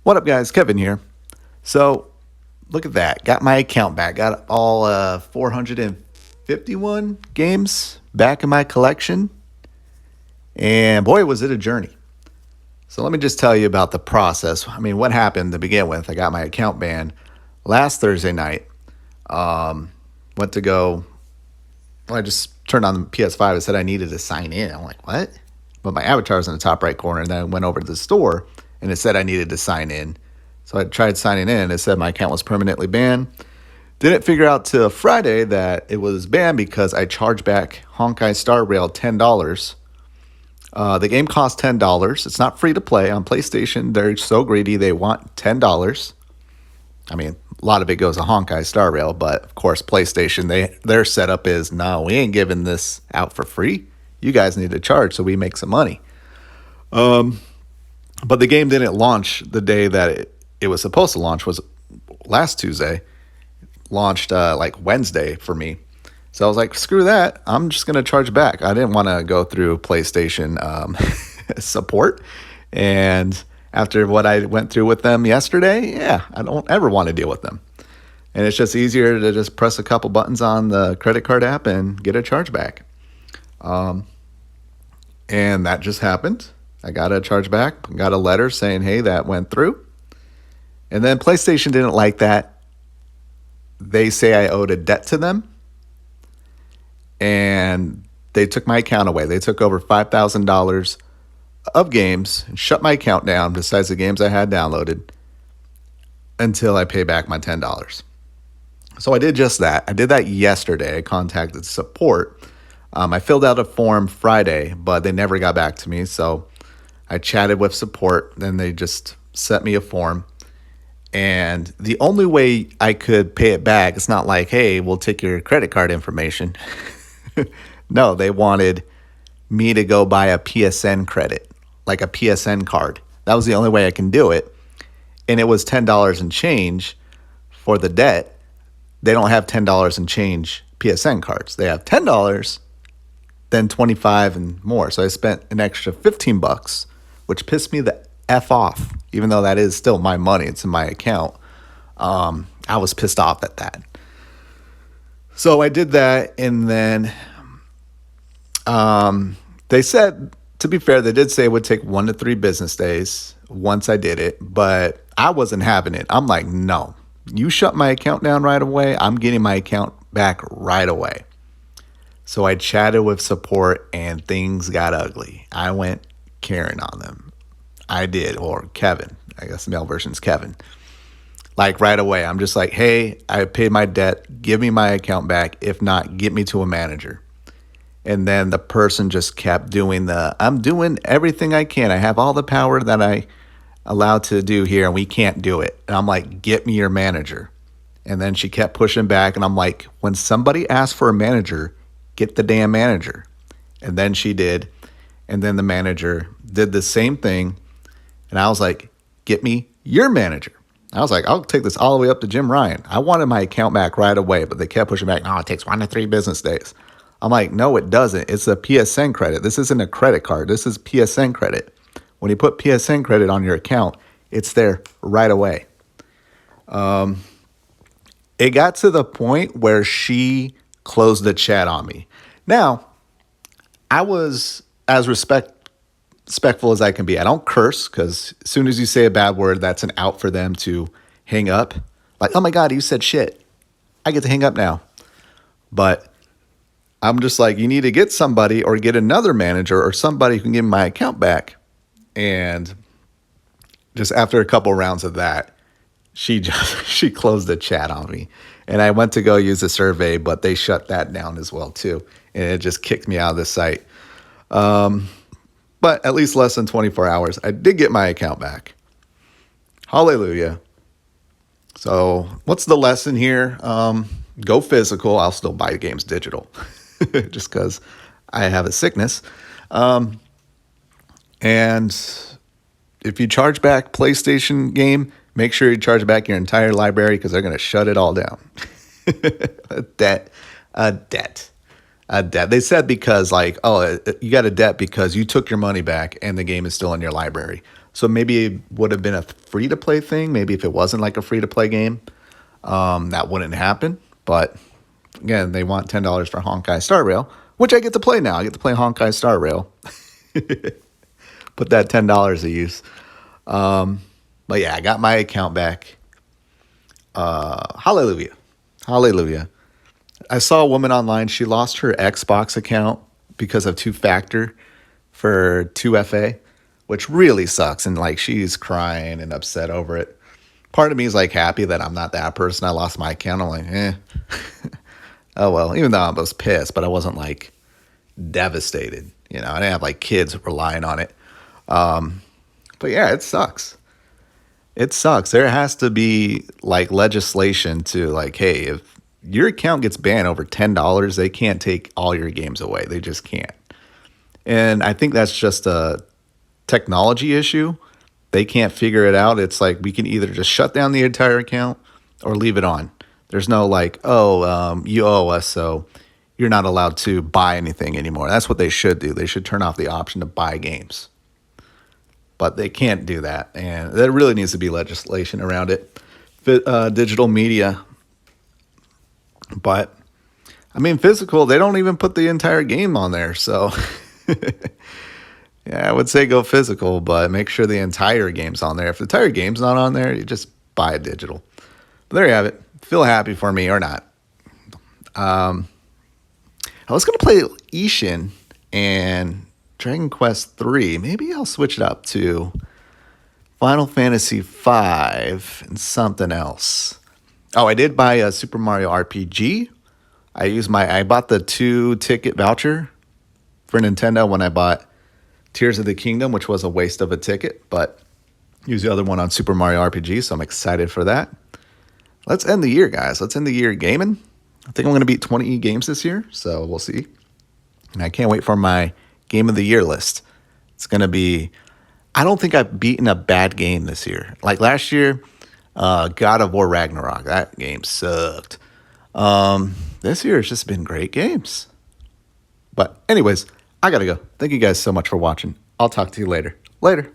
What up, guys? Kevin here. So, look at that. Got my account back. Got all 451 games back in my collection. And boy, was it a journey. So, let me just tell you about the process. I mean, what happened to begin with? I got my account banned last Thursday night. Went to go. Well, I just turned on the PS5. It said I needed to sign in. I'm like, what? But my avatar was in the top right corner. And then I went over to the store and it said I needed to sign in. So I tried signing in. It said my account was permanently banned. Didn't figure out till Friday that it was banned because I charged back Honkai Star Rail $10. The game costs $10. It's not free to play on PlayStation. They're so greedy. They want $10. I mean, a lot of it goes to Honkai Star Rail, but of course, PlayStation, their setup is, no, we ain't giving this out for free. You guys need to charge so we make some money. But the game didn't launch the day that it was supposed to launch, was last Tuesday. Launched like Wednesday for me. So I was like, screw that. I'm just going to charge back. I didn't want to go through PlayStation support. And after what I went through with them yesterday, yeah, I don't ever want to deal with them. And it's just easier to just press a couple buttons on the credit card app and get a charge back. And that just happened. I got a charge back, got a letter saying, hey, that went through. And then PlayStation didn't like that. They say I owed a debt to them. And they took my account away. They took over $5,000 of games and shut my account down besides the games I had downloaded until I pay back my $10. So I did just that. I did that yesterday. I contacted support. I filled out a form Friday, but they never got back to me. So I chatted with support. Then they just sent me a form. And the only way I could pay it back, it's not like, hey, we'll take your credit card information. No, they wanted me to go buy a PSN credit, like a PSN card. That was the only way I can do it. And it was $10 and change for the debt. They don't have $10 and change PSN cards. They have $10, then $25 and more. So I spent an extra $15, which pissed me the F off, even though that is still my money. It's in my account. I was pissed off at that. So I did that, and then they said, to be fair, they did say it would take 1 to 3 business days once I did it, but I wasn't having it. I'm like, no, you shut my account down right away. I'm getting my account back right away. So I chatted with support, and things got ugly. I went Karen on them. I did, or Kevin. I guess the male version's Kevin. Like right away, I'm just like, hey, I paid my debt. Give me my account back. If not, get me to a manager. And then the person just kept doing I'm doing everything I can. I have all the power that I allowed to do here, and we can't do it. And I'm like, get me your manager. And then she kept pushing back, and I'm like, when somebody asks for a manager, get the damn manager. And then she did. And then the manager did the same thing. And I was like, get me your manager. I was like, I'll take this all the way up to Jim Ryan. I wanted my account back right away, but they kept pushing back. No, it takes 1 to 3 business days. I'm like, no, it doesn't. It's a PSN credit. This isn't a credit card. This is PSN credit. When you put PSN credit on your account, it's there right away. It got to the point where she closed the chat on me. Now, I was as respectful as I can be. I don't curse, because as soon as you say a bad word, that's an out for them to hang up. Like, oh my God, you said shit. I get to hang up now. But I'm just like, you need to get somebody or get another manager or somebody who can give me my account back. And just after a couple rounds of that, she closed the chat on me. And I went to go use a survey, but they shut that down as well too. And it just kicked me out of the site. But at least less than 24 hours, I did get my account back. Hallelujah. So what's the lesson here? Go physical. I'll still buy games digital just because I have a sickness. And if you charge back PlayStation game, make sure you charge back your entire library, because they're going to shut it all down. A debt. They said because like, oh, you got a debt because you took your money back and the game is still in your library. So maybe it would have been a free to play thing. Maybe if it wasn't like a free to play game, that wouldn't happen. But again, they want $10 for Honkai Star Rail, which I get to play now. I get to play Honkai Star Rail. Put that $10 to use. But yeah, I got my account back. Hallelujah. Hallelujah. I saw a woman online. She lost her Xbox account because of two-factor for 2FA, which really sucks. And like she's crying and upset over it. Part of me is like happy that I'm not that person. I lost my account. I'm like, oh well. Even though I was pissed, but I wasn't like devastated. You know, I didn't have like kids relying on it. But yeah, it sucks. It sucks. There has to be like legislation to like, hey, if your account gets banned over $10, they can't take all your games away. They just can't. And I think that's just a technology issue. They can't figure it out. It's like we can either just shut down the entire account or leave it on. There's no like, oh, you owe us, so you're not allowed to buy anything anymore. That's what they should do. They should turn off the option to buy games. But they can't do that. And there really needs to be legislation around it. Digital media. But, I mean, physical, they don't even put the entire game on there. So, yeah, I would say go physical, but make sure the entire game's on there. If the entire game's not on there, you just buy a digital. But there you have it. Feel happy for me or not. I was going to play Ishin and Dragon Quest 3. Maybe I'll switch it up to Final Fantasy 5 and something else. Oh, I did buy a Super Mario RPG. I bought the 2-ticket voucher for Nintendo when I bought Tears of the Kingdom, which was a waste of a ticket, but use the other one on Super Mario RPG, so I'm excited for that. Let's end the year, guys. Let's end the year gaming. I think I'm going to beat 20 games this year, so we'll see. And I can't wait for my Game of the Year list. It's going to be... I don't think I've beaten a bad game this year. Like last year, God of War Ragnarok. That game sucked. This year it's just been great games. But anyways, I got to go. Thank you guys so much for watching. I'll talk to you later. Later.